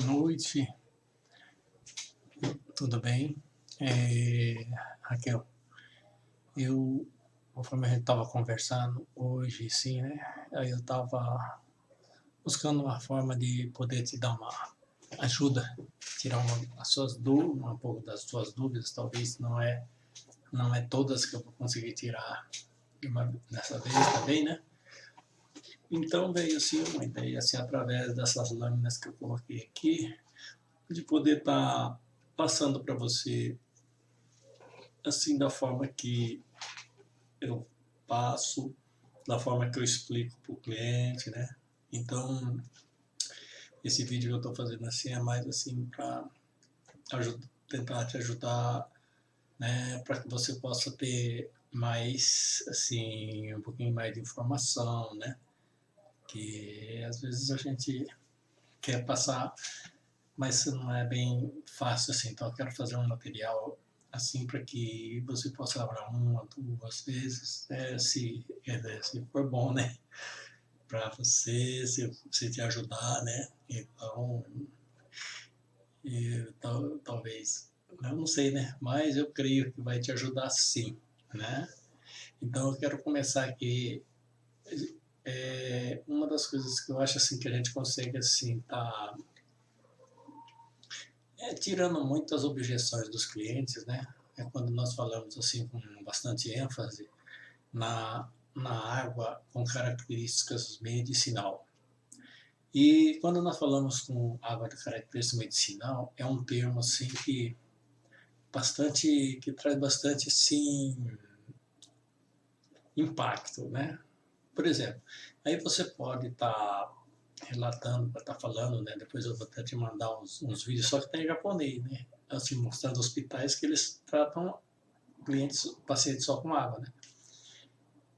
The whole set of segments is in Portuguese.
Boa noite, tudo bem? Raquel, conforme a gente estava conversando hoje, sim, né? Aí eu estava buscando uma forma de poder te dar uma ajuda, tirar as suas dúvidas, um pouco das suas dúvidas, talvez não é todas que eu vou conseguir tirar dessa vez também, né? Então veio assim uma ideia, assim, através dessas lâminas que eu coloquei aqui, de poder estar passando para você assim da forma que eu passo, da forma que eu explico para o cliente, né? Então, esse vídeo que eu estou fazendo assim é mais assim para tentar te ajudar, né? Para que você possa ter mais, assim, um pouquinho mais de informação, né? Que às vezes a gente quer passar, mas não é bem fácil assim. Então, eu quero fazer um material assim para que você possa abrir uma, duas vezes, se for bom, né? Para você, se te ajudar, né? Então, talvez, eu não sei, né? Mas eu creio que vai te ajudar sim, né? Então, eu quero começar aqui. Uma das coisas que eu acho assim que a gente consegue assim tá tirando muitas objeções dos clientes, né? É quando nós falamos assim com bastante ênfase na água com características medicinal. E quando nós falamos com água de característica medicinal, é um termo assim que traz bastante assim impacto, né? Por exemplo, aí você pode estar relatando, estar falando, né? Depois eu vou até te mandar uns vídeos, só que tem em japonês, né? Assim, mostrando hospitais que eles tratam pacientes só com água, né?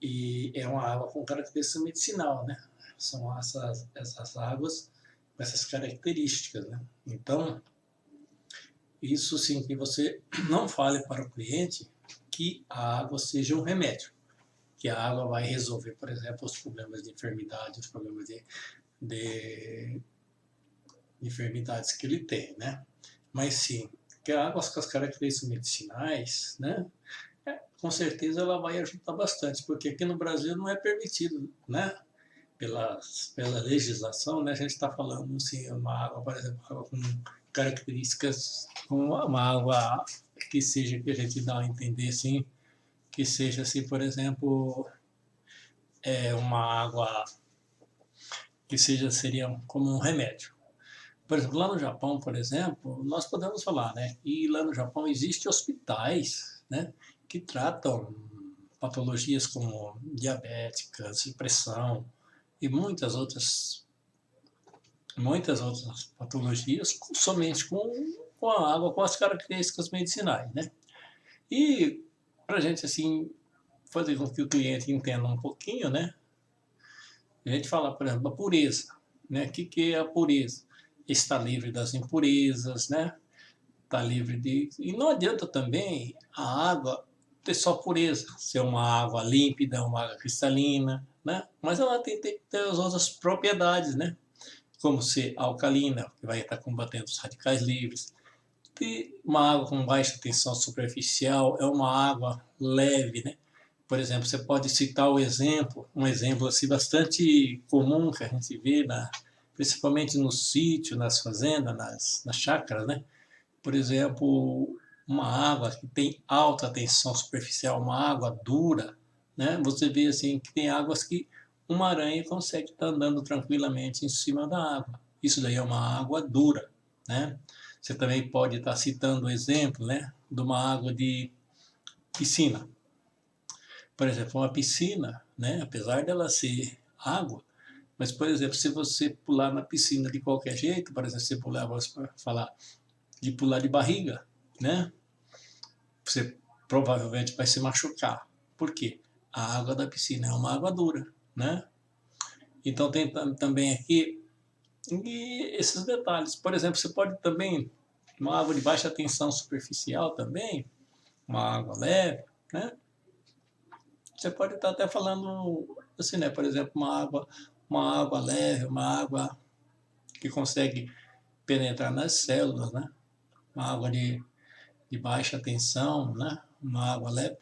E é uma água com característica medicinal, né? São essas águas com essas características, né? Então, isso sim que você não fale para o cliente que a água seja um remédio, que a água vai resolver, por exemplo, os problemas de enfermidade, os problemas de enfermidades que ele tem, né? Mas sim, que a água com as características medicinais, né? Com certeza ela vai ajudar bastante, porque aqui no Brasil não é permitido, né? Pela legislação, né? A gente está falando assim, uma água, por exemplo, água com características, uma água que seja, que a gente dá a entender assim, que seja assim, por exemplo, uma água que seria como um remédio. Por exemplo, lá no Japão, por exemplo, nós podemos falar, né? E lá no Japão existem hospitais, né? Que tratam patologias como diabéticas, pressão e muitas outras patologias somente com a água, com as características medicinais, né? E para a gente assim fazer com que o cliente entenda um pouquinho, né? A gente fala, por exemplo, a pureza, né? O que é a pureza? Está livre das impurezas, né? Está livre de... E não adianta também a água ter só pureza, ser uma água límpida, uma água cristalina, né? Mas ela tem que ter as outras propriedades, né? Como ser alcalina, que vai estar combatendo os radicais livres. E uma água com baixa tensão superficial é uma água leve, né? Por exemplo, você pode citar um exemplo assim bastante comum que a gente vê, principalmente no sítio, nas fazendas, nas chácaras, né? Por exemplo, uma água que tem alta tensão superficial, uma água dura, né? Você vê assim que tem águas que uma aranha consegue estar andando tranquilamente em cima da água. Isso daí é uma água dura, né? Você também pode estar citando o exemplo, né, de uma água de piscina. Por exemplo, uma piscina, né, apesar dela ser água, mas, por exemplo, se você pular na piscina de qualquer jeito, por exemplo, você pular, vamos falar, de pular de barriga, né, você provavelmente vai se machucar. Por quê? A água da piscina é uma água dura, né? Então tem também aqui esses detalhes. Por exemplo, você pode também, uma água de baixa tensão superficial também, uma água leve, né? Você pode estar até falando assim, né? Por exemplo, uma água leve, uma água que consegue penetrar nas células, né? Uma água de baixa tensão, né? Uma água leve,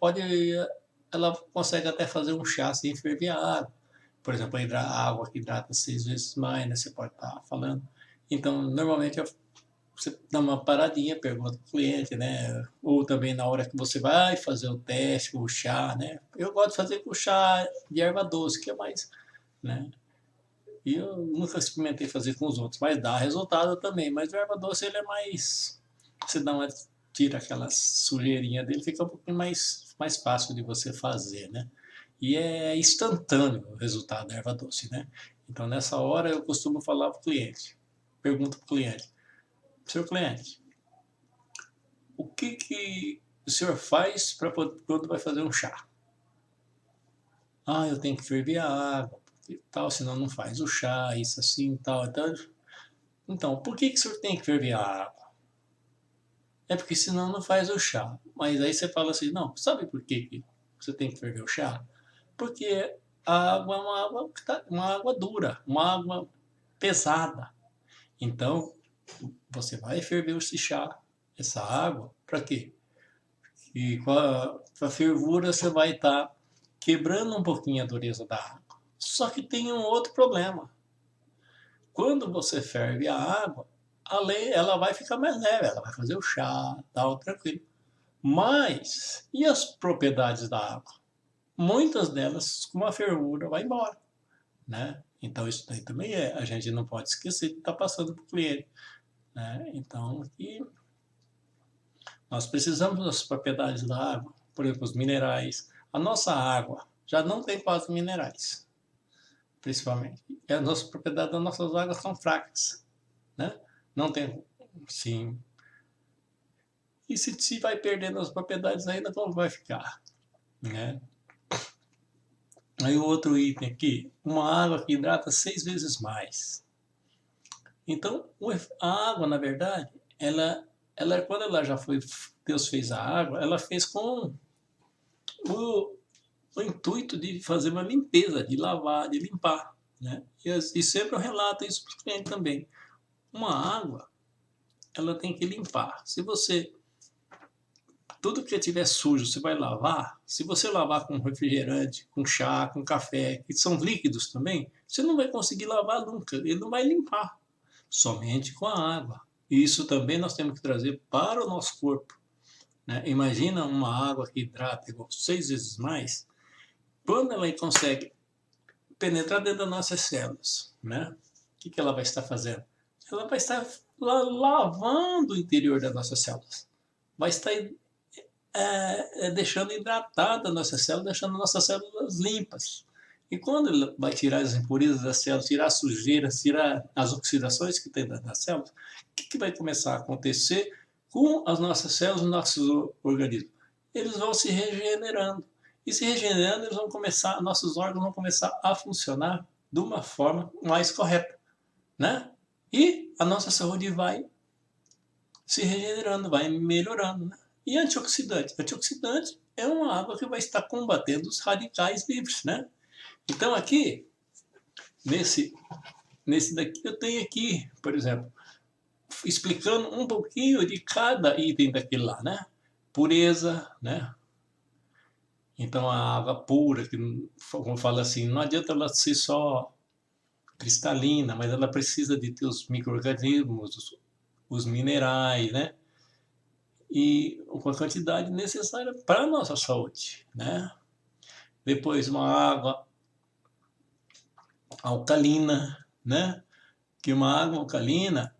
ela consegue até fazer um chá sem ferver a água. Por exemplo, a água que hidrata 6 vezes mais, né? Você pode estar falando. Então, normalmente você dá uma paradinha, pergunta para o cliente, né? Ou também na hora que você vai fazer o teste, o chá, né? Eu gosto de fazer com chá de erva doce, que é mais, né? E eu nunca experimentei fazer com os outros, mas dá resultado também. Mas o erva doce ele é mais, você dá uma tira aquela sujeirinha dele, fica um pouquinho mais fácil de você fazer, né? E é instantâneo o resultado da erva doce, né? Então nessa hora eu costumo falar para o cliente, pergunto para o cliente, seu cliente, o que o senhor faz para quando vai fazer um chá? Ah, eu tenho que ferver a água, e tal, senão não faz o chá, isso assim, tal, então, por que o senhor tem que ferver a água? É porque senão não faz o chá. Mas aí você fala assim, não, sabe por que você tem que ferver o chá? Porque a água é uma água dura, uma água pesada. Então, você vai ferver esse chá, essa água, para quê? E com a fervura você vai estar quebrando um pouquinho a dureza da água. Só que tem um outro problema. Quando você ferve a água, ela vai ficar mais leve, ela vai fazer o chá, tal, tranquilo. Mas, e as propriedades da água? Muitas delas, com a fervura, vai embora, né? Então, isso daí também a gente não pode esquecer de estar passando para o cliente, né? Então, nós precisamos das propriedades da água, por exemplo, os minerais. A nossa água já não tem quase minerais, principalmente. E as nossas propriedades das nossas águas são fracas, né? Não tem, sim. E se vai perdendo as propriedades ainda, como vai ficar, né? Aí o outro item aqui, uma água que hidrata 6 vezes mais. Então, a água, na verdade, quando ela já foi, Deus fez a água, ela fez com o, o intuito de fazer uma limpeza, de lavar, de limpar, né? E sempre eu relato isso para os clientes também. Uma água, ela tem que limpar. Se você tudo que tiver sujo você vai lavar, se você lavar com refrigerante, com chá, com café, que são líquidos também, você não vai conseguir lavar nunca, ele não vai limpar, somente com a água. E isso também nós temos que trazer para o nosso corpo, né? Imagina uma água que hidrata igual 6 vezes mais, quando ela consegue penetrar dentro das nossas células, né? O que ela vai estar fazendo? Ela vai estar lavando o interior das nossas células, vai estar deixando hidratada a nossa célula, deixando nossas células limpas. E quando ele vai tirar as impurezas das células, tirar a sujeira, tirar as oxidações que tem das células, o que vai começar a acontecer com as nossas células, nossos organismos? Eles vão se regenerando. E se regenerando, nossos órgãos vão começar a funcionar de uma forma mais correta, né? E a nossa saúde vai se regenerando, vai melhorando, né? E antioxidante? Antioxidante é uma água que vai estar combatendo os radicais livres, né? Então aqui, nesse daqui, eu tenho aqui, por exemplo, explicando um pouquinho de cada item daquele lá, né? Pureza, né? Então a água pura, que como fala assim, não adianta ela ser só cristalina, mas ela precisa de ter os micro-organismos, os minerais, né? E com a quantidade necessária para a nossa saúde, né? Depois uma água alcalina, né? Que uma água alcalina,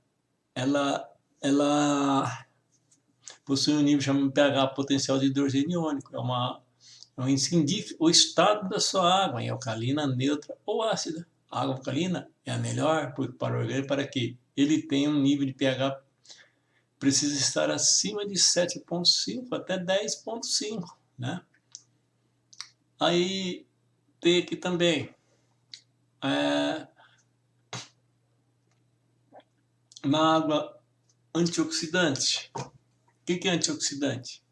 ela possui um nível chamado pH potencial de hidrogênio iônico, é um índice que indica o estado da sua água, em alcalina, neutra ou ácida. A água alcalina é a melhor para o organismo para que ele tenha um nível de pH precisa estar acima de 7,5 até 10,5, né? Aí tem aqui também na água antioxidante. O que é antioxidante?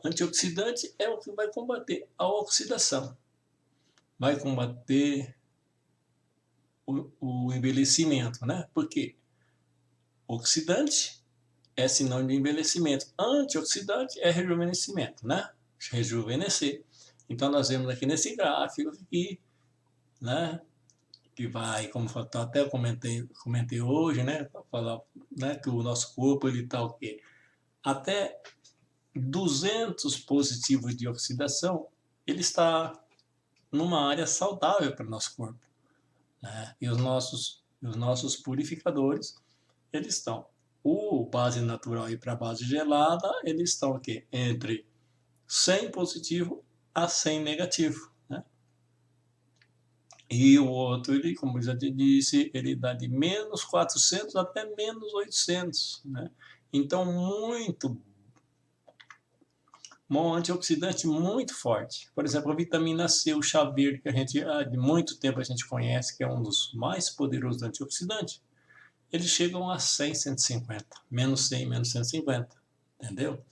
Antioxidante é o que vai combater a oxidação, vai combater o envelhecimento, né? Por quê? Oxidante é sinônimo de envelhecimento. Antioxidante é rejuvenescimento, né? Rejuvenescer. Então, nós vemos aqui nesse gráfico aqui, né? Que vai, como eu até comentei hoje, né? Para falar, né? Que o nosso corpo, ele está o quê? Até 200 positivos de oxidação, ele está numa área saudável para o nosso corpo, né? E os nossos purificadores, eles estão, o base natural e para base gelada, eles estão aqui entre 100 positivo a 100 negativo, né? E o outro, ele, como eu já te disse, ele dá de menos 400 até menos 800, né? Então, um antioxidante muito forte. Por exemplo, a vitamina C, o chá verde, que a gente há de muito tempo a gente conhece, que é um dos mais poderosos antioxidantes, eles chegam a 100, 150, menos 100, menos 150, entendeu?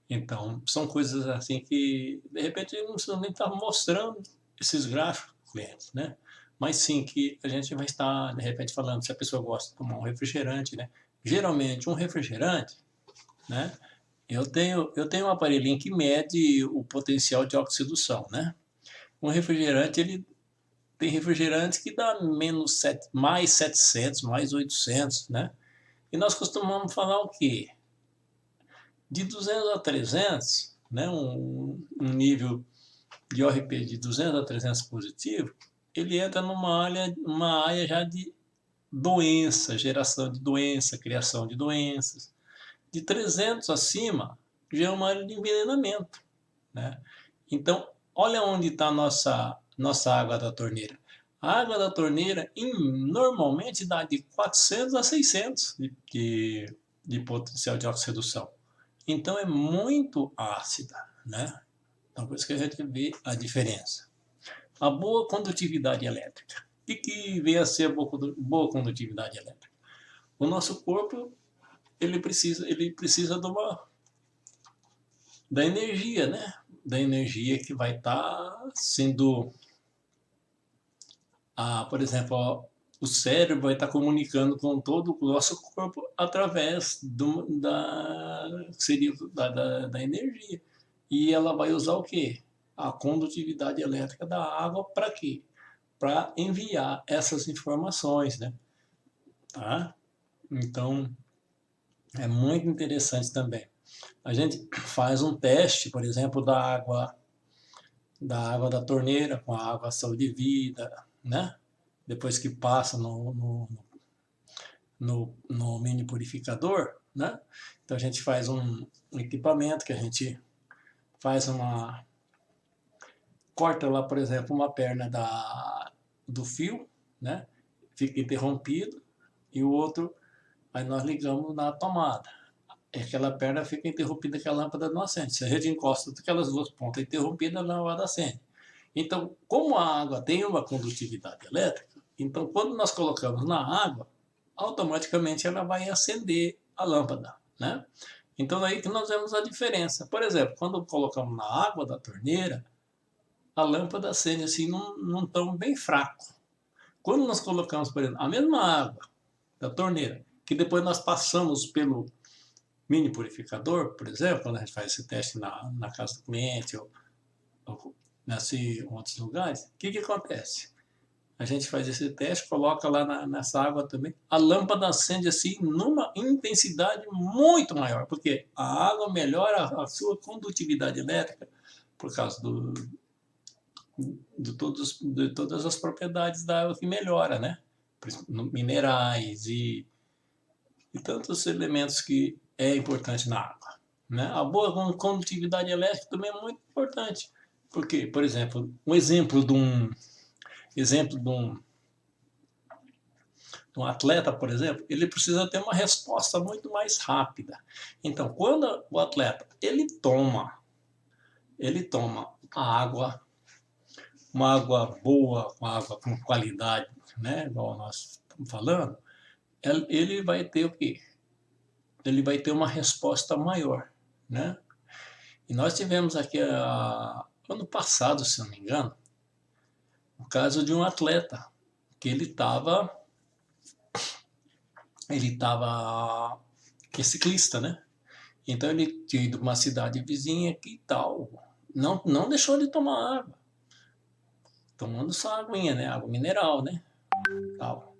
Então, são coisas assim que, de repente, não precisa nem estar mostrando esses gráficos, clientes, né? Mas sim que a gente vai estar, de repente, falando se a pessoa gosta de tomar um refrigerante, né? Geralmente, um refrigerante, né? Eu tenho um aparelhinho que mede o potencial de oxidação, né? Um refrigerante, ele tem refrigerante que dá mais 700, mais 800, né? E nós costumamos falar o quê? De 200 a 300, né? Um nível de ORP de 200 a 300 positivo, ele entra uma área já de doença, geração de doença, criação de doenças. De 300 acima, já é uma área de envenenamento, né? Então, olha onde está a nossa água da torneira. A água da torneira normalmente dá de 400 a 600 de potencial de oxidação. Então, é muito ácida, né? Então, por isso que a gente vê a diferença. A boa condutividade elétrica. O que vem a ser a boa condutividade elétrica? O nosso corpo, ele precisa da energia, né? Da energia que vai estar sendo, por exemplo, o cérebro vai estar comunicando com todo o nosso corpo através da energia. E ela vai usar o quê? A condutividade elétrica da água para quê? Para enviar essas informações, né? Tá? Então, é muito interessante também. A gente faz um teste, por exemplo, da água da torneira com a água saúde e vida, né? Depois que passa no mini purificador, né? Então a gente faz um equipamento que a gente faz corta lá, por exemplo, uma perna do fio, né? Fica interrompido e o outro, aí nós ligamos na tomada. Aquela perna fica interrompida que a lâmpada não acende. Se a gente encosta aquelas duas pontas interrompidas, a lâmpada acende. Então, como a água tem uma condutividade elétrica, então quando nós colocamos na água, automaticamente ela vai acender a lâmpada, né? Então aí que nós vemos a diferença. Por exemplo, quando colocamos na água da torneira, a lâmpada acende assim num tom bem fraco. Quando nós colocamos, por exemplo, a mesma água da torneira, que depois nós passamos pelo mini purificador, por exemplo, quando a gente faz esse teste na casa do cliente ou em outros lugares, o que acontece? A gente faz esse teste, coloca lá nessa água também, a lâmpada acende assim numa intensidade muito maior, porque a água melhora a sua condutividade elétrica por causa de todas as propriedades da água que melhora, né? Minerais e tantos elementos que é importante na água, né? A boa condutividade elétrica também é muito importante, porque, por exemplo, um exemplo de um atleta, por exemplo, ele precisa ter uma resposta muito mais rápida. Então, quando o atleta ele toma a água, uma água boa, uma água com qualidade, né, igual nós estamos falando, ele vai ter o quê? Ele vai ter uma resposta maior, né? E nós tivemos aqui ano passado, se não me engano, o caso de um atleta que ele estava ele estava, que é ciclista, né? Então ele tinha ido para uma cidade vizinha aqui e tal, não deixou de tomar água, tomando só aguinha, né? Água mineral, né? Tal.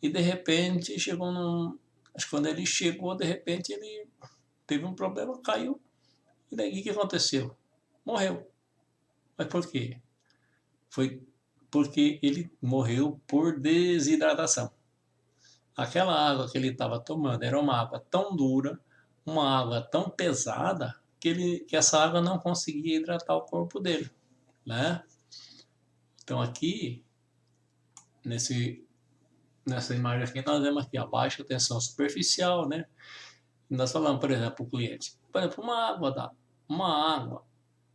E de repente chegou num, acho que quando ele chegou, de repente ele teve um problema, caiu. E daí o que aconteceu? Morreu. Mas por quê? Foi porque ele morreu por desidratação. Aquela água que ele estava tomando era uma água tão dura, uma água tão pesada, que essa água não conseguia hidratar o corpo dele, né? Então aqui, nessa imagem aqui, nós vemos aqui a baixa tensão superficial, né? E nós falamos, por exemplo, para o cliente, por exemplo, uma água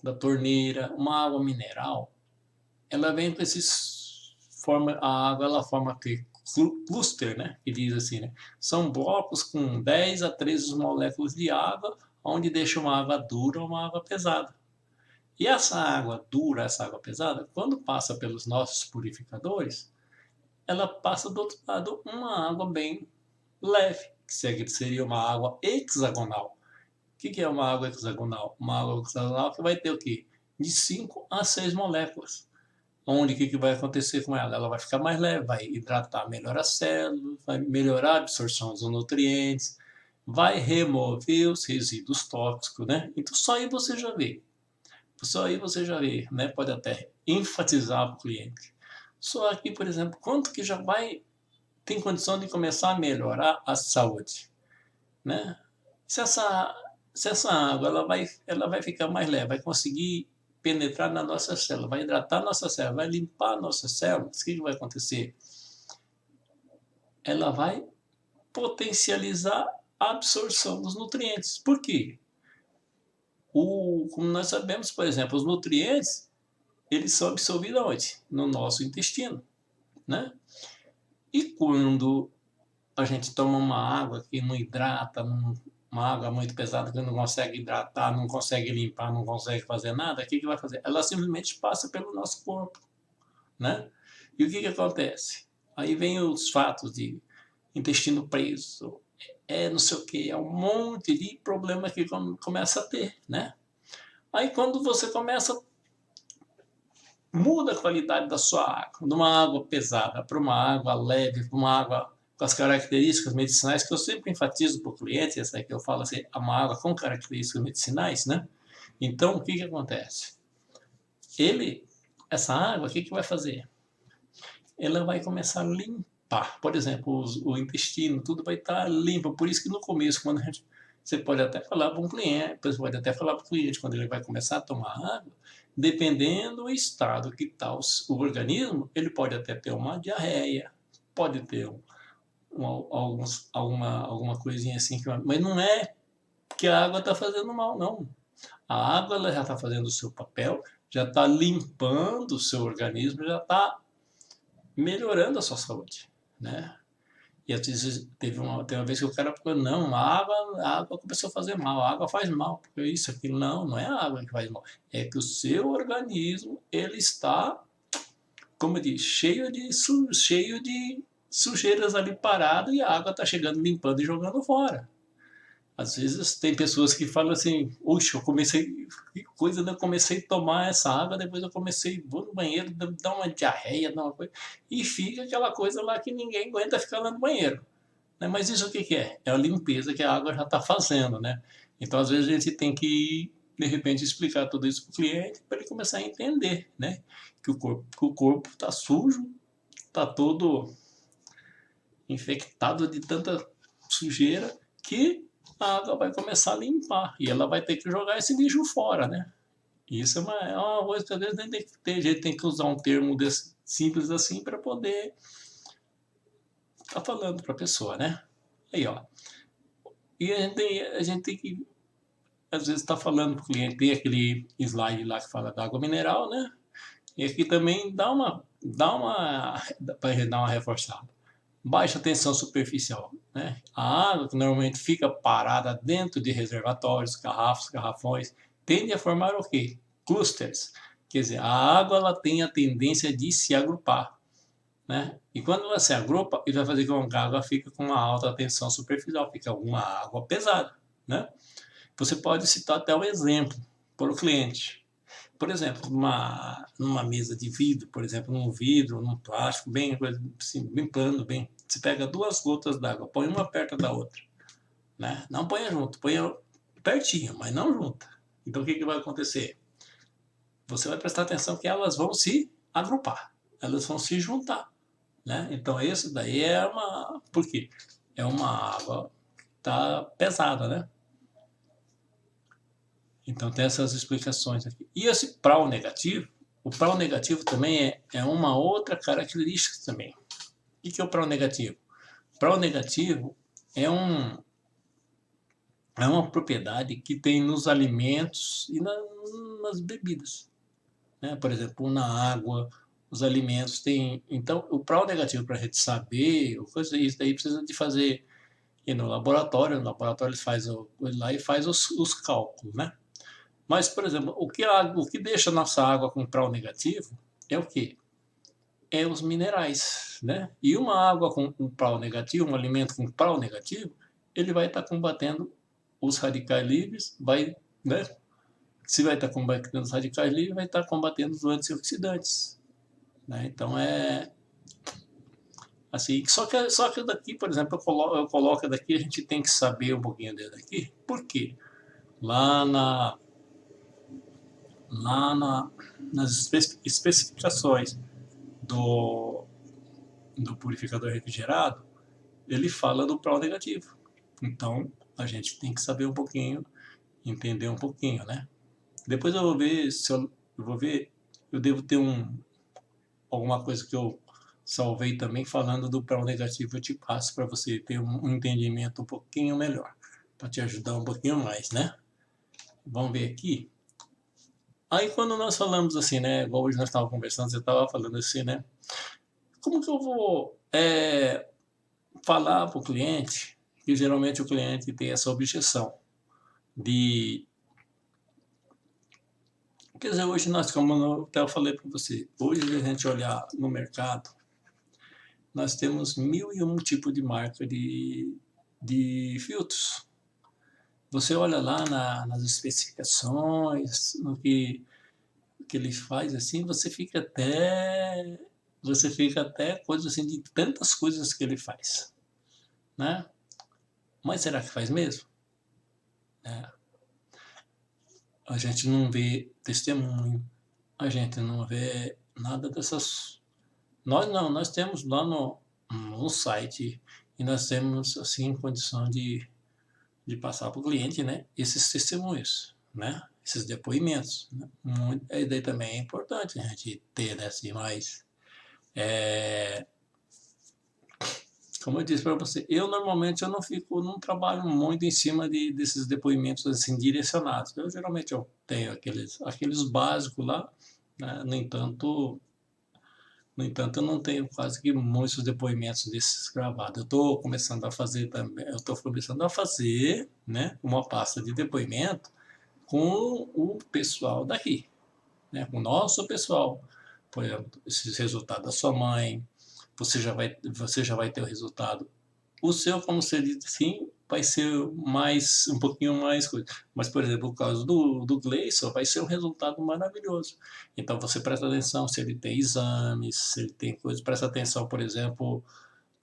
da torneira, uma água mineral, ela vem com esses, a água ela forma aqui cluster, né? Que diz assim, né? São blocos com 10 a 13 moléculas de água, onde deixa uma água dura ou uma água pesada. E essa água dura, essa água pesada, quando passa pelos nossos purificadores, ela passa do outro lado uma água bem leve, que seria uma água hexagonal. O que é uma água hexagonal? Uma água hexagonal que vai ter o quê? De 5 a 6 moléculas. Onde o que vai acontecer com ela? Ela vai ficar mais leve, vai hidratar melhor as células, vai melhorar a absorção dos nutrientes, vai remover os resíduos tóxicos, né? Então só aí você já vê. Só aí você já vê, né? Pode até enfatizar para o cliente. Só aqui, por exemplo, quanto que já vai tem condição de começar a melhorar a saúde, né? Se essa, se essa água ela vai ficar mais leve, vai conseguir penetrar na nossa célula, vai hidratar a nossa célula, vai limpar a nossa célula, o que vai acontecer? Ela vai potencializar a absorção dos nutrientes. Por quê? Como nós sabemos, por exemplo, os nutrientes, eles são absorvidos onde? No nosso intestino, né? E quando a gente toma uma água que não hidrata, uma água muito pesada que não consegue hidratar, não consegue limpar, não consegue fazer nada, o que vai fazer? Ela simplesmente passa pelo nosso corpo, né? E o que acontece? Aí vem os fatos de intestino preso, não sei o que, é um monte de problema que começa a ter, né? Aí quando você começa, muda a qualidade da sua água, de uma água pesada para uma água leve, para uma água com as características medicinais que eu sempre enfatizo para o cliente, essa aí que eu falo assim, é uma água com características medicinais, né? Então, o que acontece? Essa água, o que vai fazer? Ela vai começar a limpar, por exemplo, o intestino, tudo vai estar limpo, por isso que no começo, quando você pode até falar para um cliente, você pode até falar para o cliente quando ele vai começar a tomar água, dependendo do estado que está o organismo, ele pode até ter uma diarreia, pode ter alguma coisinha assim, mas não é que a água está fazendo mal, não. A água ela já está fazendo o seu papel, já está limpando o seu organismo, já está melhorando a sua saúde, né? E às vezes tem uma vez que o cara falou, não, a água começou a fazer mal, a água faz mal, porque isso, aquilo, não é a água que faz mal, é que o seu organismo, ele está, como eu disse, cheio de sujeiras ali parado e a água está chegando, limpando e jogando fora. Às vezes tem pessoas que falam assim, oxe, eu comecei, que coisa, né? Eu comecei a tomar essa água, depois eu comecei, vou no banheiro, dá uma diarreia, dá uma coisa, e fica aquela coisa lá que ninguém aguenta ficar lá no banheiro. Né? Mas isso o que é? É a limpeza que a água já está fazendo, né? Então, às vezes, a gente tem que, de repente, explicar tudo isso para o cliente para ele começar a entender, né? Que o corpo está sujo, está todo infectado de tanta sujeira que a água vai começar a limpar e ela vai ter que jogar esse lixo fora, né? Isso é uma coisa que às vezes a gente tem que usar um termo simples assim para poder estar falando para a pessoa, né? Aí, ó. E a gente tem que, às vezes, estar falando para o cliente, tem aquele slide lá que fala da água mineral, né? E aqui também para dar uma reforçada. Baixa tensão superficial, né? A água que normalmente fica parada dentro de reservatórios, garrafas, garrafões, tende a formar o quê? Clusters. Quer dizer, a água ela tem a tendência de se agrupar, né? E quando você agrupa, ele vai fazer com que a água fique com uma alta tensão superficial, fica uma água pesada, né? Você pode citar até um exemplo para o cliente. Por exemplo, numa mesa de vidro, por exemplo, num vidro, num plástico, bem, assim, bem plano, bem. Você pega 2 gotas d'água, põe uma perto da outra, né? Não ponha junto, ponha pertinho, mas não junto. Então o que vai acontecer? Você vai prestar atenção que elas vão se agrupar, elas vão se juntar, né? Então isso daí é uma... Por quê? É uma água que está pesada, né? Então tem essas explicações aqui. E esse prau negativo, o prau negativo também é uma outra característica também. O que é o prau negativo? O prau negativo é, é uma propriedade que tem nos alimentos e nas bebidas, né? Por exemplo, na água, os alimentos têm... Então, o prau negativo, para a gente saber, isso daí precisa de fazer ir no laboratório ele faz lá e faz os cálculos, né? Mas, por exemplo, o que deixa a nossa água com prau negativo é o quê? É os minerais, né? E uma água com um prau negativo, um alimento com prau negativo, ele vai estar combatendo os radicais livres, vai, né? Se vai estar combatendo os radicais livres, vai estar combatendo os antioxidantes, né? Então é assim. Só que daqui, por exemplo, eu coloco daqui, a gente tem que saber um pouquinho daqui. Por quê? Lá lá na, nas especificações do, do purificador refrigerado, ele fala do pró negativo. Então, a gente tem que saber um pouquinho, entender um pouquinho, né? Depois eu vou ver se eu vou ver, eu devo ter alguma coisa que eu salvei também falando do pró negativo, eu te passo para você ter um entendimento um pouquinho melhor, para te ajudar um pouquinho mais, né? Vamos ver aqui. Aí quando nós falamos assim, né, igual hoje nós estávamos conversando, você estava falando assim, né, como que eu vou falar para o cliente, que geralmente o cliente tem essa objeção de... Quer dizer, hoje nós, como eu até falei para você, hoje a gente olhar no mercado, nós temos 1001 tipo de marca de filtros. Você olha lá nas especificações, no que ele faz assim, você fica até coisa assim de tantas coisas que ele faz, né? Mas será que faz mesmo? É. A gente não vê testemunho, a gente não vê nada dessas. Nós temos lá no site e nós temos assim condição de passar para o cliente, né? Esses testemunhos, né? Esses depoimentos, né? E daí também é importante a gente ter, né? Assim, mas como eu disse para você, eu normalmente eu não trabalho muito em cima desses depoimentos assim direcionados. Eu geralmente eu tenho aqueles básicos lá, né? No entanto, eu não tenho quase que muitos depoimentos desses gravados. Eu estou começando a fazer também, eu estou começando a fazer, né, uma pasta de depoimento com o pessoal daqui, né, com o nosso pessoal. Por exemplo, esses resultados da sua mãe, você já vai ter o resultado. O seu, como você disse, sim, vai ser um pouquinho mais coisa. Mas, por exemplo, o caso do Gleison vai ser um resultado maravilhoso. Então, você presta atenção se ele tem exames, se ele tem coisas. Presta atenção, por exemplo,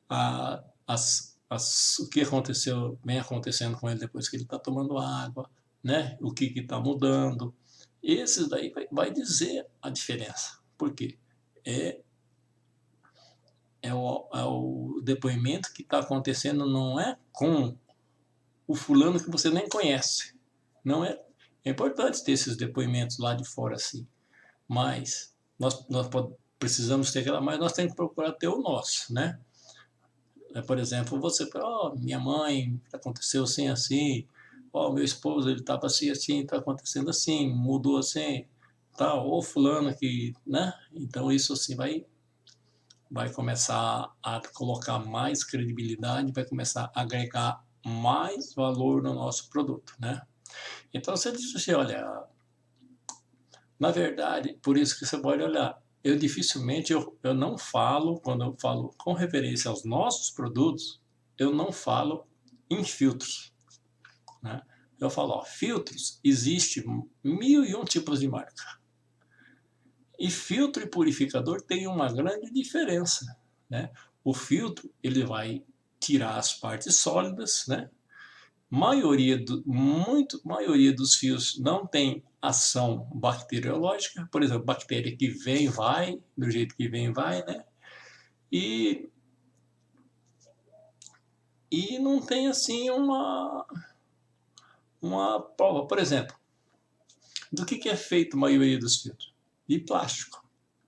o que aconteceu, vem acontecendo com ele depois que ele está tomando água, né? O que está mudando. Esses daí vai dizer a diferença. Por quê? É o depoimento que está acontecendo, não é com o fulano que você nem conhece. Não é, é importante ter esses depoimentos lá de fora, assim. Mas nós precisamos ter aquela, mas nós temos que procurar ter o nosso, né? Por exemplo, você, minha mãe, aconteceu assim, assim, meu esposo, ele estava assim, assim, está acontecendo assim, mudou assim, tal, ou fulano que, né? Então isso assim vai começar a colocar mais credibilidade, vai começar a agregar mais valor no nosso produto, né? Então você diz assim, olha, na verdade, por isso que você pode olhar, eu dificilmente, eu não falo, quando eu falo com referência aos nossos produtos, eu não falo em filtros, né? Eu falo, ó, filtros, existe 1001 tipos de marca. E filtro e purificador tem uma grande diferença, né? O filtro, ele vai tirar as partes sólidas, né? Maioria dos fios não tem ação bacteriológica, por exemplo, bactéria que vem, vai, do jeito que vem, vai, né? E, e não tem assim uma prova, por exemplo, do que é feito a maioria dos filtros? De plástico.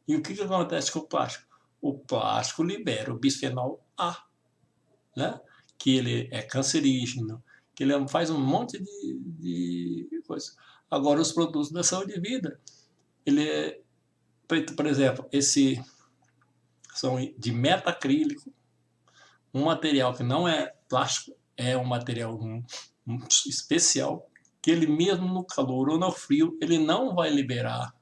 E o que acontece com o plástico? O plástico libera o bisfenol A, né? Que ele é cancerígeno, que ele faz um monte de coisa. Agora, os produtos da saúde e vida, ele é, por exemplo, esse são de metacrílico, um material que não é plástico, é um material especial, que ele mesmo no calor ou no frio, ele não vai liberar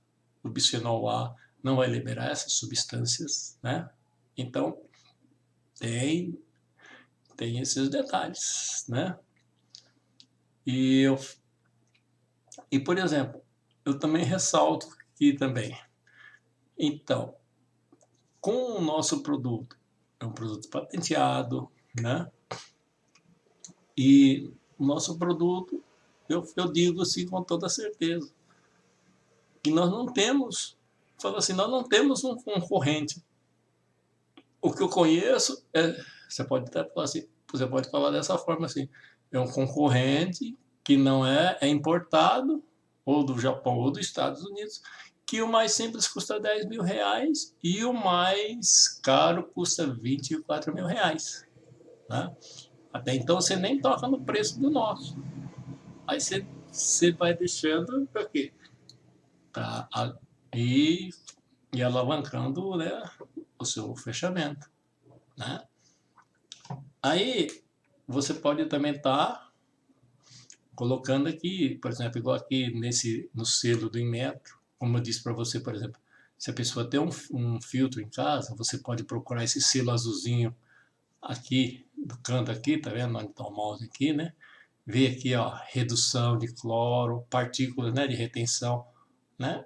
o bisfenol A, não vai liberar essas substâncias, né? Então, tem esses detalhes, né? E, por exemplo, eu também ressalto aqui também. Então, com o nosso produto, é um produto patenteado, né? E o nosso produto, eu digo assim com toda certeza, que nós não temos, falo assim, nós não temos um concorrente. O que eu conheço você pode até falar assim, você pode falar dessa forma assim, é um concorrente que não é importado, ou do Japão ou dos Estados Unidos, que o mais simples custa 10 mil reais e o mais caro custa 24 mil reais. Né? Até então você nem toca no preço do nosso. Aí você vai deixando para quê? Tá, e, e alavancando, né, o seu fechamento. Né? Aí você pode também estar colocando aqui, por exemplo, igual aqui no selo do Inmetro, como eu disse para você, por exemplo, se a pessoa tem um filtro em casa, você pode procurar esse selo azulzinho aqui, do canto aqui, tá vendo onde está o mouse aqui, né? Ver aqui, ó, redução de cloro, partículas, né, de retenção, né?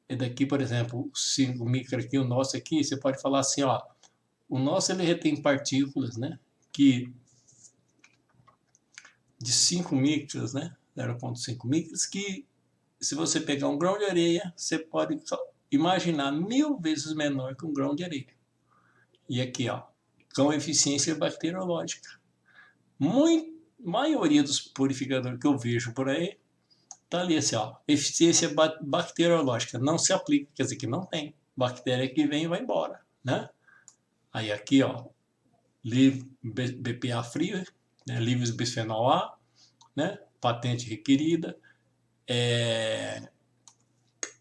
E daqui, por exemplo, o 5 micra aqui, o nosso aqui, você pode falar assim, ó, o nosso ele retém partículas, né, que de 5 micras, né, 0,5 micras, que se você pegar um grão de areia, você pode imaginar 1000 vezes menor que um grão de areia. E aqui, ó, com eficiência bacteriológica. Maioria dos purificadores que eu vejo por aí, tá ali assim, ó, eficiência bacteriológica, não se aplica, quer dizer que não tem. Bactéria que vem e vai embora, né? Aí aqui, ó, BPA frio, né, livres bisfenol A, né, patente requerida,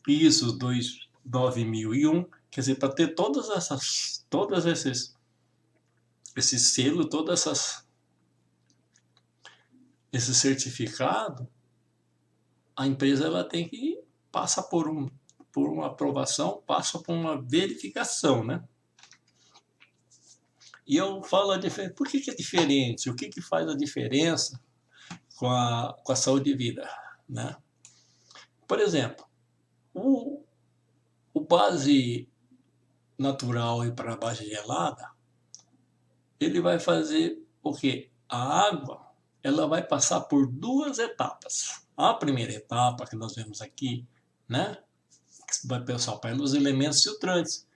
ISO 29001, quer dizer, para ter todos esses selos, esse certificado, a empresa ela tem que passar por uma aprovação, passa por uma verificação, né? E eu falo a diferença. Por que é diferente? O que faz a diferença com a saúde e vida, né? Por exemplo, o base natural e para base gelada, ele vai fazer o quê? A água, ela vai passar por duas etapas. A primeira etapa que nós vemos aqui, né? Vai pensar pelos elementos filtrantes,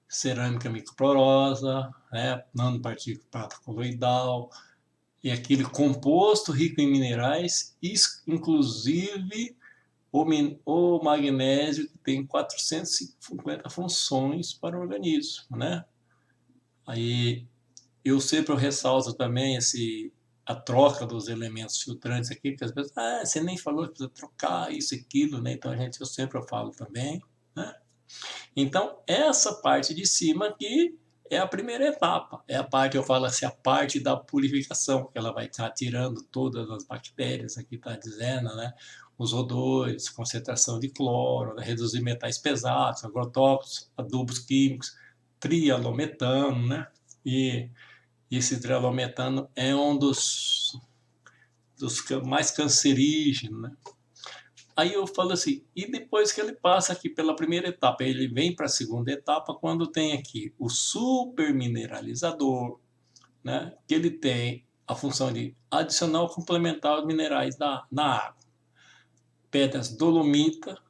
cerâmica microporosa, né? Nanopartícula coloidal, e aquele composto rico em minerais, inclusive o magnésio, que tem 450 funções para o organismo, né? Aí eu sempre ressalto também a troca dos elementos filtrantes aqui, porque às vezes, você nem falou que precisa trocar isso e aquilo, né? Então eu sempre falo também, né? Então, essa parte de cima aqui é a primeira etapa, é a parte, eu falo assim, a parte da purificação, que ela vai estar tirando todas as bactérias, aqui está dizendo, né? Os odores, concentração de cloro, né? Reduzir metais pesados, agrotóxicos, adubos químicos, trialometano, né? E esse trialometano é um dos mais cancerígenos, né? Aí eu falo assim, e depois que ele passa aqui pela primeira etapa, ele vem para a segunda etapa, quando tem aqui o supermineralizador, né, que ele tem a função de adicionar ou complementar os minerais na água. Pedras dolomita,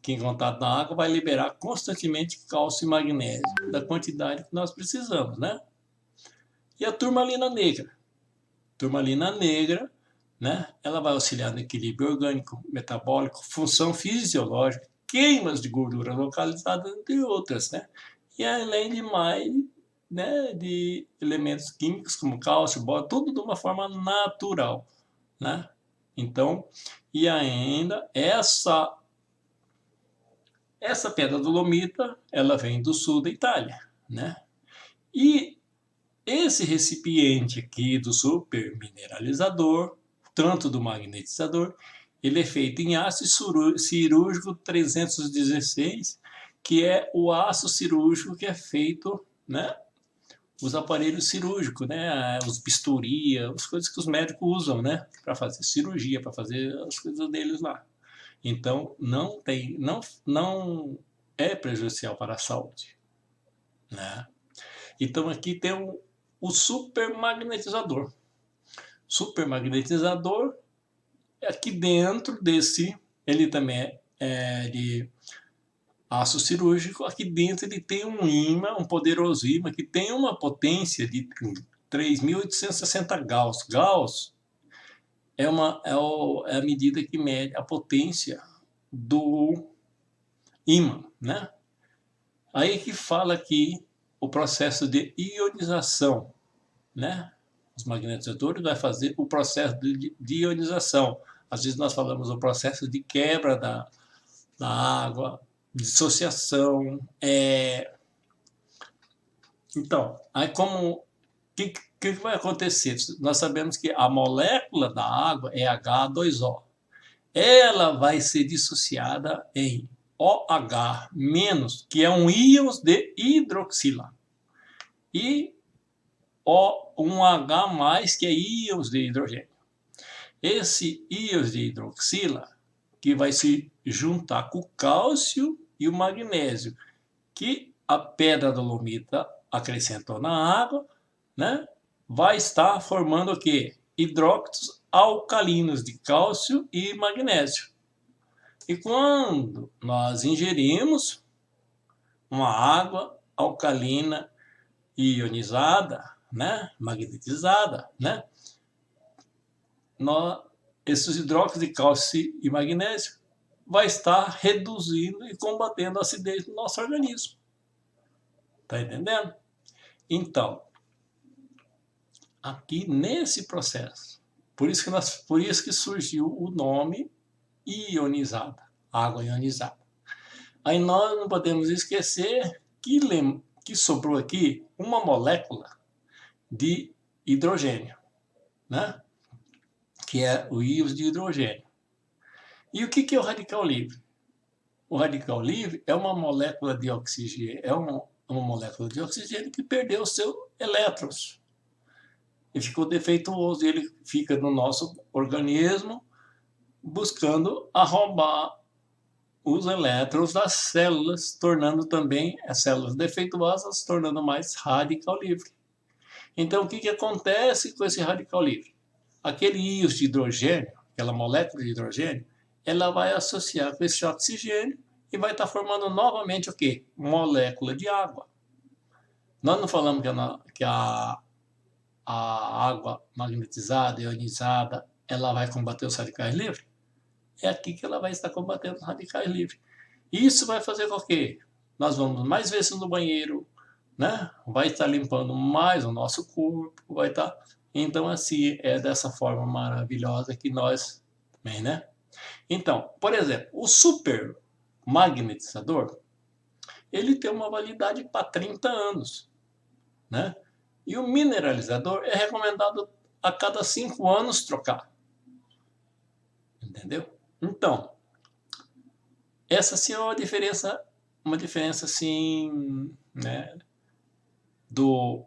que em contato na água vai liberar constantemente cálcio e magnésio, da quantidade que nós precisamos, né? E a turmalina negra. Turmalina negra, né? Ela vai auxiliar no equilíbrio orgânico, metabólico, função fisiológica, queimas de gordura localizada, entre outras, né? E além de mais, né, de elementos químicos como cálcio, boro, tudo de uma forma natural, né? Então, e ainda essa pedra dolomita, ela vem do sul da Itália, né? E esse recipiente aqui do supermineralizador, tanto do magnetizador, ele é feito em aço cirúrgico 316, que é o aço cirúrgico que é feito, né, os aparelhos cirúrgicos, né, os bisturi, as coisas que os médicos usam, né, para fazer cirurgia, para fazer as coisas deles lá. Então, não é prejudicial para a saúde, né? Então, aqui tem o supermagnetizador. Supermagnetizador, aqui dentro desse, ele também é de aço cirúrgico, aqui dentro ele tem um ímã, um poderoso ímã, que tem uma potência de 3.860 Gauss. Gauss é a medida que mede a potência do ímã, né? Aí que fala aqui o processo de ionização, né? Os magnetizadores vai fazer o processo de ionização. Às vezes nós falamos o processo de quebra da água, dissociação. Então, aí como que vai acontecer? Nós sabemos que a molécula da água é H2O. Ela vai ser dissociada em OH-, que é um íon de hidroxila, e O1H+, que é íons de hidrogênio. Esse íons de hidroxila que vai se juntar com o cálcio e o magnésio, que a pedra dolomita acrescentou na água, né? Vai estar formando o quê? Hidróxidos alcalinos de cálcio e magnésio. E quando nós ingerimos uma água alcalina e ionizada, né, magnetizada, né, esses hidróxidos de cálcio e magnésio vai estar reduzindo e combatendo a acidez do nosso organismo. Tá entendendo? Então, aqui nesse processo, por isso que surgiu o nome ionizada, água ionizada. Aí nós não podemos esquecer que sobrou aqui uma molécula de hidrogênio, né? Que é o íon de hidrogênio. E o que é o radical livre? O radical livre é uma molécula de oxigênio, uma molécula de oxigênio que perdeu seus elétrons e ficou defeituoso. Ele fica no nosso organismo buscando arrombar os elétrons das células, tornando também as células defeituosas, tornando mais radical livre. Então, o que acontece com esse radical livre? Aquele íon de hidrogênio, aquela molécula de hidrogênio, ela vai associar com esse oxigênio e vai estar formando novamente o quê? Molécula de água. Nós não falamos que a água magnetizada, ionizada, ela vai combater os radicais livres? É aqui que ela vai estar combatendo os radicais livres. Isso vai fazer com que nós vamos mais vezes no banheiro, né? Vai estar limpando mais o nosso corpo, vai estar... Então, assim, é dessa forma maravilhosa que nós também, né? Então, por exemplo, o supermagnetizador, ele tem uma validade para 30 anos. né? E o mineralizador é recomendado a cada 5 anos trocar. Entendeu? Então, essa sim é uma diferença assim, né, do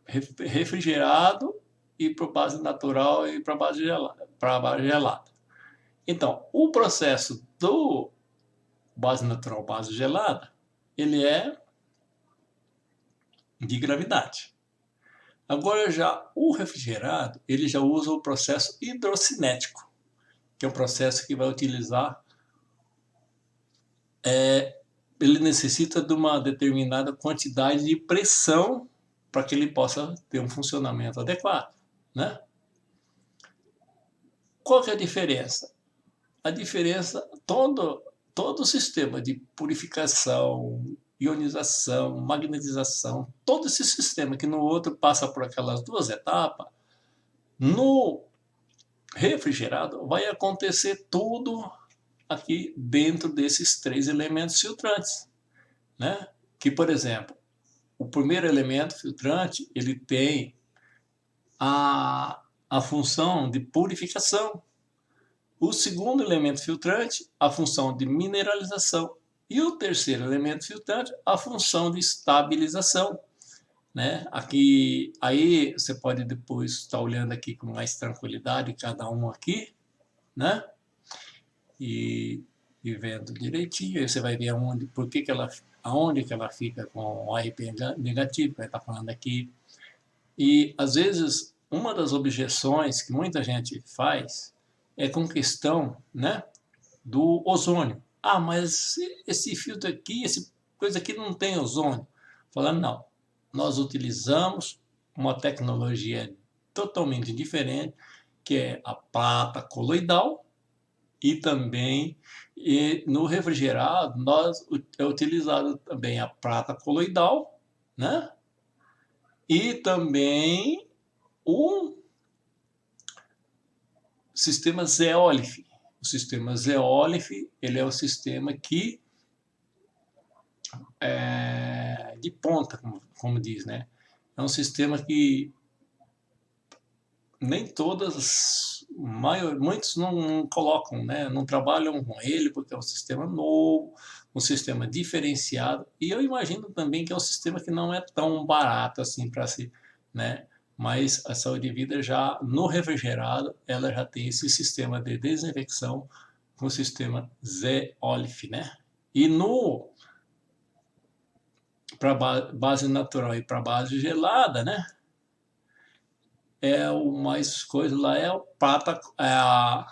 refrigerado e para base natural e para base gelada. Então, o processo do base natural, base gelada, ele é de gravidade. Agora já o refrigerado, ele já usa o processo hidrocinético, que é um processo que vai utilizar, ele necessita de uma determinada quantidade de pressão para que ele possa ter um funcionamento adequado, né? Qual que é a diferença? A diferença, todo o sistema de purificação, ionização, magnetização, todo esse sistema que no outro passa por aquelas duas etapas, no refrigerado vai acontecer tudo aqui dentro desses 3 elementos filtrantes, né? Que, por exemplo, o primeiro elemento filtrante, ele tem a função de purificação. O segundo elemento filtrante, a função de mineralização. E o terceiro elemento filtrante, a função de estabilização, né? Aqui, aí você pode depois estar olhando aqui com mais tranquilidade cada um aqui, né? E vendo direitinho, aí você vai ver aonde, por que aonde que ela fica com o RP negativo, que vai estar falando aqui. E às vezes uma das objeções que muita gente faz é com questão, né, do ozônio. Ah, mas esse filtro aqui, essa coisa aqui não tem ozônio. Falando, não, nós utilizamos uma tecnologia totalmente diferente, que é a prata coloidal, e também no refrigerado é utilizado também a prata coloidal, né? E também o sistema zeólite. O sistema zeólite, ele é o sistema que é de ponta, como diz, né? É um sistema que nem todas, muitos não colocam, né? Não trabalham com ele porque é um sistema novo, um sistema diferenciado, e eu imagino também que é um sistema que não é tão barato assim para se, né? Mas a Saúde e Vida já no refrigerado, ela já tem esse sistema de desinfecção com o sistema zeólite, né? E no para base natural e para base gelada, né? É o mais coisa lá é a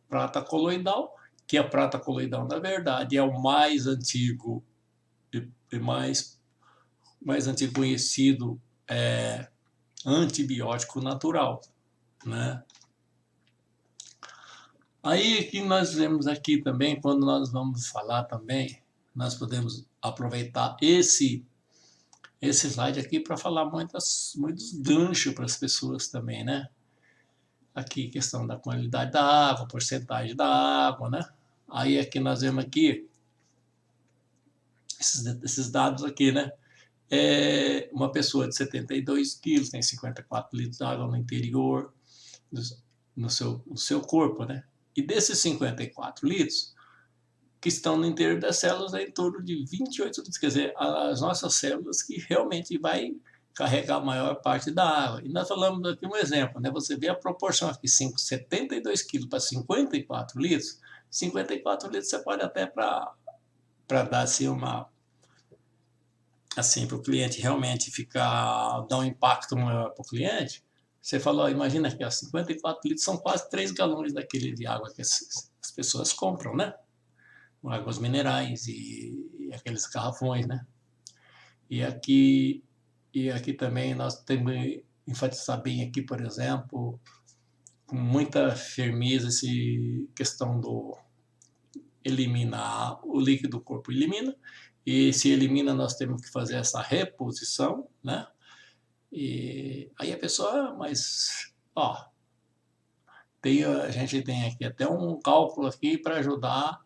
prata coloidal, que a prata coloidal na verdade é o mais antigo e mais antigo conhecido antibiótico natural, né? Aí que nós vemos aqui também, quando nós vamos falar também, nós podemos aproveitar esse slide aqui para falar muitos ganchos para as pessoas também, né? Aqui questão da qualidade da água, porcentagem da água, né? Aí aqui nós vemos aqui esses dados aqui, né? Uma pessoa de 72 quilos tem 54 litros de água no interior, no seu corpo, né? E desses 54 litros, que estão no interior das células, é em torno de 28 litros, quer dizer, as nossas células que realmente vai carregar a maior parte da água. E nós falamos aqui um exemplo, né? Você vê a proporção aqui, 72 quilos para 54 litros, 54 litros você pode até para dar assim assim, para o cliente realmente dar um impacto maior para o cliente, você falou, imagina que 54 litros são quase 3 galões daquele de água que as pessoas compram, né? Águas minerais e aqueles garrafões, né? E aqui também nós temos que enfatizar bem aqui, por exemplo, com muita firmeza essa questão do eliminar o líquido do corpo elimina, e se elimina nós temos que fazer essa reposição, né? E aí a pessoa, mas ó, a gente tem aqui até um cálculo aqui para ajudar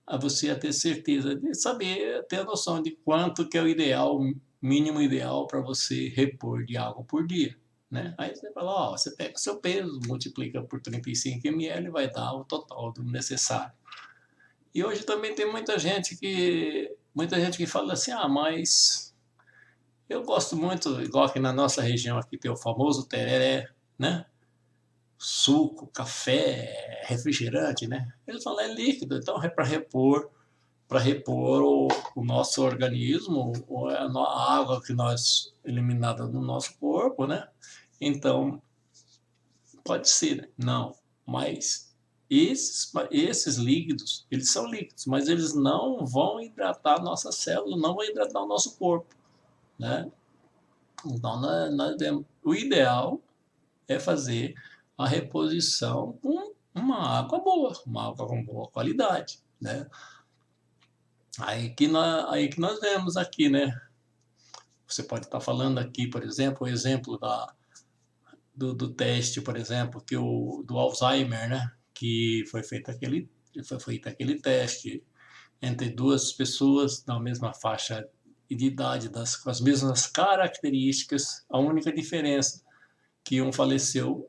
a você a ter certeza de saber, ter a noção de quanto que é o ideal mínimo ideal para você repor de água por dia, né? Aí você fala, ó, você pega o seu peso, multiplica por 35 ml e vai dar o total do necessário. E hoje também tem muita gente que fala assim, ah, mas eu gosto muito, igual aqui na nossa região aqui tem o famoso tereré, né? Suco, café, refrigerante, né? Eles falam, é líquido, então é para repor o nosso organismo, a água que nós eliminada do nosso corpo, né? Então, pode ser, né? Não, mas esses líquidos, eles são líquidos, mas eles não vão hidratar a nossa célula, não vão hidratar o nosso corpo, né? Então, o ideal é fazer a reposição com uma água boa, uma água com boa qualidade, né? Aí que nós vemos aqui, né? Você pode estar falando aqui, por exemplo, o exemplo do teste, por exemplo, do Alzheimer, né? Que foi feito aquele teste entre duas pessoas da mesma faixa de idade, com as mesmas características. A única diferença que um faleceu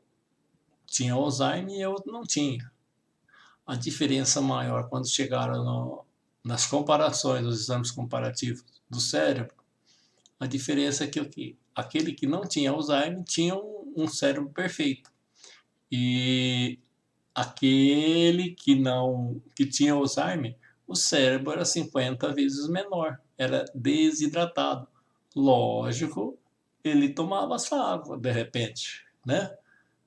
tinha Alzheimer e outro não tinha. A diferença maior quando chegaram nas comparações, nos exames comparativos do cérebro, a diferença é que aquele que não tinha Alzheimer tinha um cérebro perfeito. E aquele que tinha Alzheimer, o cérebro era 50 vezes menor, era desidratado. Lógico, ele tomava essa água de repente, né?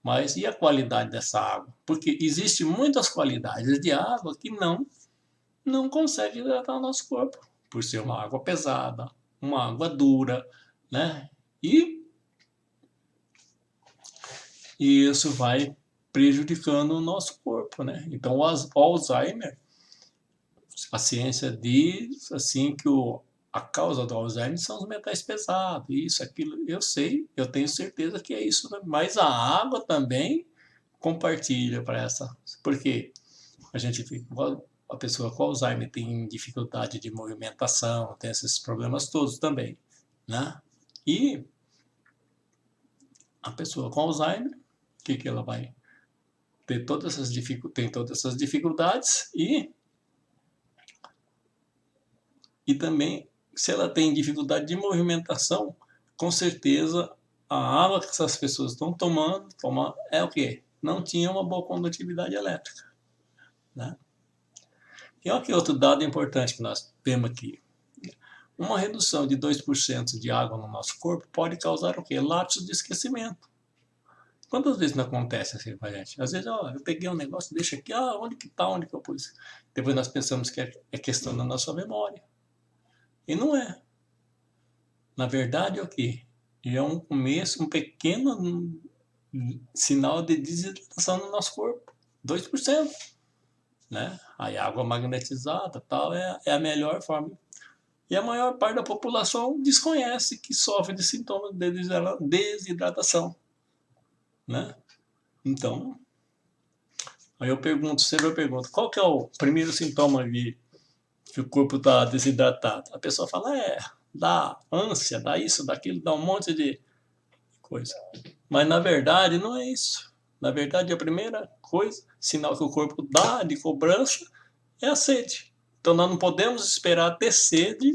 Mas e a qualidade dessa água? Porque existem muitas qualidades de água que não conseguem hidratar o nosso corpo, por ser uma água pesada, uma água dura, né? E isso vai prejudicando o nosso corpo, né? Então, o Alzheimer, a ciência diz assim que a causa do Alzheimer são os metais pesados, isso, aquilo. Eu sei, eu tenho certeza que é isso, né? Mas a água também compartilha para essa, porque a pessoa com Alzheimer tem dificuldade de movimentação, tem esses problemas todos também, né? E a pessoa com Alzheimer, o que ela vai ter tem todas essas dificuldades e também, se ela tem dificuldade de movimentação, com certeza a água que essas pessoas estão tomando é o quê? Não tinha uma boa condutividade elétrica, né? E olha que outro dado importante que nós temos aqui. Uma redução de 2% de água no nosso corpo pode causar o quê? Lapsos de esquecimento. Quantas vezes não acontece assim com a gente? Às vezes, ó, eu peguei um negócio, deixa aqui, onde que tá, onde que eu pus? Depois nós pensamos que é questão da nossa memória. E não é. Na verdade, é o quê? É um começo, um pequeno sinal de desidratação no nosso corpo. 2%. Né? Aí a água magnetizada tal, é a melhor forma. E a maior parte da população desconhece que sofre de sintomas de desidratação. Né? Então, aí eu sempre pergunto, qual que é o primeiro sintoma que o corpo está desidratado? A pessoa fala, dá ânsia, dá isso, daquilo, dá um monte de coisa. Mas na verdade não é isso. Na verdade a primeira coisa, sinal que o corpo dá de cobrança, é a sede. Então nós não podemos esperar ter sede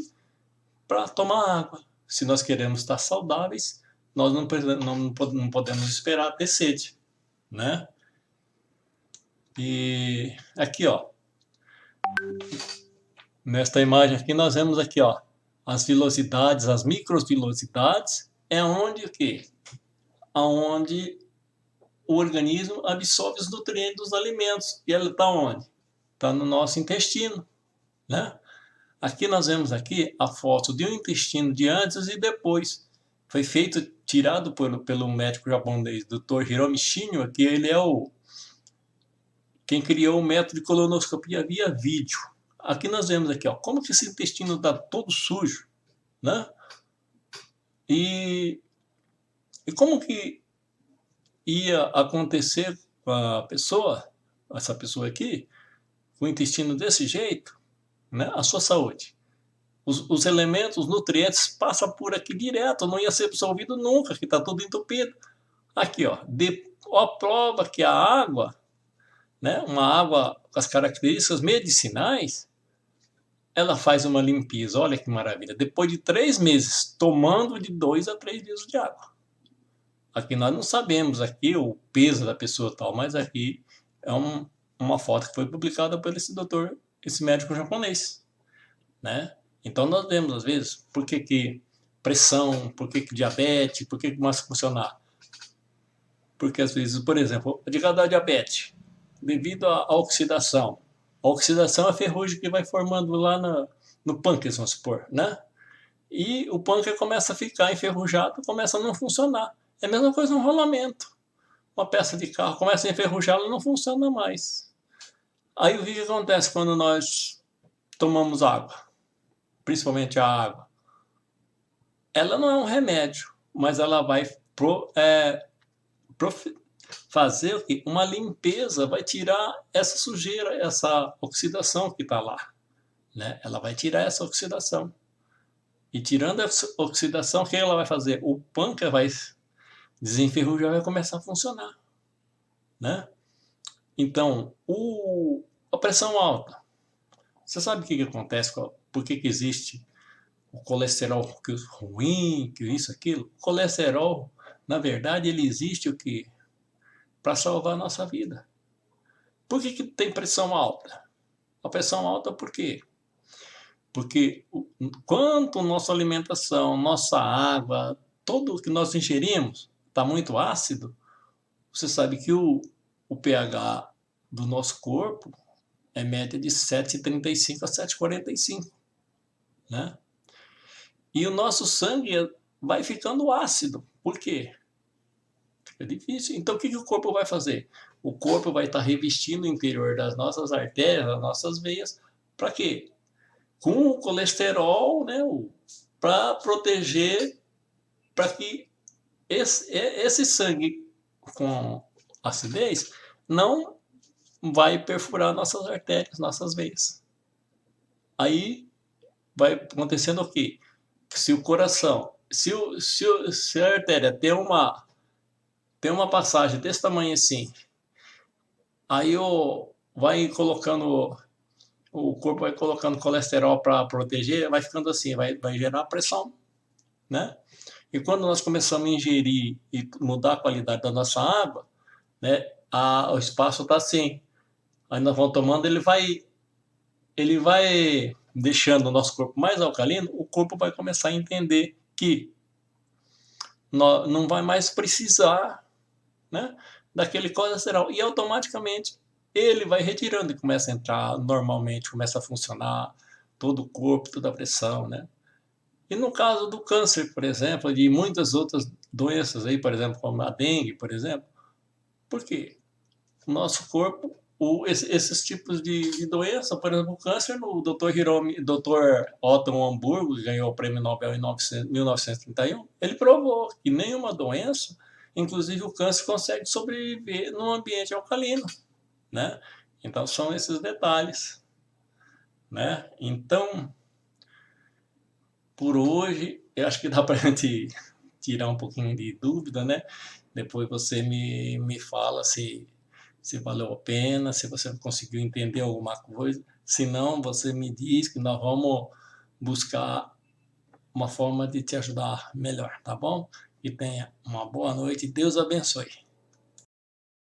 para tomar água. Se nós queremos estar saudáveis, nós não podemos esperar ter sede, né? E aqui, ó, nesta imagem aqui nós vemos aqui, ó, as velocidades, as microvelocidades, é onde o quê? Onde o organismo absorve os nutrientes dos alimentos. E ela está onde? Está no nosso intestino, né? Aqui nós vemos aqui a foto de um intestino de antes e depois. Foi tirado pelo médico japonês, Dr. Hiromi Shinya, que ele é quem criou o método de colonoscopia via vídeo. Aqui nós vemos aqui, ó, como que esse intestino está todo sujo, né? E como que ia acontecer com essa pessoa aqui, com o intestino desse jeito, né? A sua saúde. os elementos, os nutrientes passam por aqui direto, não ia ser absorvido nunca, que está tudo entupido. Aqui, ó, a prova que a água, né, uma água com as características medicinais, ela faz uma limpeza, olha que maravilha. Depois de 3 meses, tomando de 2 a 3 litros de água. Aqui nós não sabemos aqui o peso da pessoa tal, mas aqui é uma foto que foi publicada por esse doutor, esse médico japonês, né? Então nós vemos às vezes por que pressão, por que diabetes, por que começa a funcionar. Porque às vezes, por exemplo, a diabetes, devido à oxidação. A oxidação é a ferrugem que vai formando lá no pâncreas, vamos supor, né? E o pâncreas começa a ficar enferrujado, começa a não funcionar. É a mesma coisa no rolamento. Uma peça de carro começa a enferrujar, ela não funciona mais. Aí o que acontece quando nós tomamos água? Principalmente a água. Ela não é um remédio, mas ela vai fazer o quê? Uma limpeza, vai tirar essa sujeira, essa oxidação que está lá. Né? Ela vai tirar essa oxidação. E tirando essa oxidação, o que ela vai fazer? O pâncreas vai desenferrujar, vai começar a funcionar. Né? Então, a pressão alta. Você sabe o que acontece? Por que existe o colesterol ruim, que isso, aquilo? O colesterol, na verdade, ele existe o quê? Para salvar a nossa vida. Por que tem pressão alta? A pressão alta por quê? Porque quanto nossa alimentação, nossa água, tudo que nós ingerimos está muito ácido, você sabe que o pH do nosso corpo é média de 7,35 a 7,45, né? E o nosso sangue vai ficando ácido. Por quê? Fica difícil. Então o que o corpo vai fazer? O corpo vai estar revestindo o interior das nossas artérias, das nossas veias, para quê? Com o colesterol, né, para proteger, para que esse sangue com acidez não vai perfurar nossas artérias, nossas veias. Aí vai acontecendo o quê? Se o coração, se a artéria tem uma passagem desse tamanho assim, aí vai colocando, o corpo vai colocando colesterol para proteger, vai ficando assim, vai gerar pressão, né? E quando nós começamos a ingerir e mudar a qualidade da nossa água, né, o espaço está assim. Aí nós vamos tomando, ele vai deixando o nosso corpo mais alcalino, o corpo vai começar a entender que não vai mais precisar, né, daquele colesterol. E automaticamente ele vai retirando e começa a entrar normalmente, começa a funcionar todo o corpo, toda a pressão, né? E no caso do câncer, por exemplo, de muitas outras doenças aí, por exemplo, como a dengue, por exemplo, por quê? O nosso corpo, esses tipos de doença, por exemplo, o câncer, o Dr. Otto Hamburgo, que ganhou o prêmio Nobel em 1931, ele provou que nenhuma doença, inclusive o câncer, consegue sobreviver num ambiente alcalino, né? Então são esses detalhes, né? Então, por hoje, eu acho que dá para a gente tirar um pouquinho de dúvida, né? Depois você me fala se valeu a pena, se você conseguiu entender alguma coisa. Se não, você me diz que nós vamos buscar uma forma de te ajudar melhor, tá bom? E tenha uma boa noite. Deus abençoe.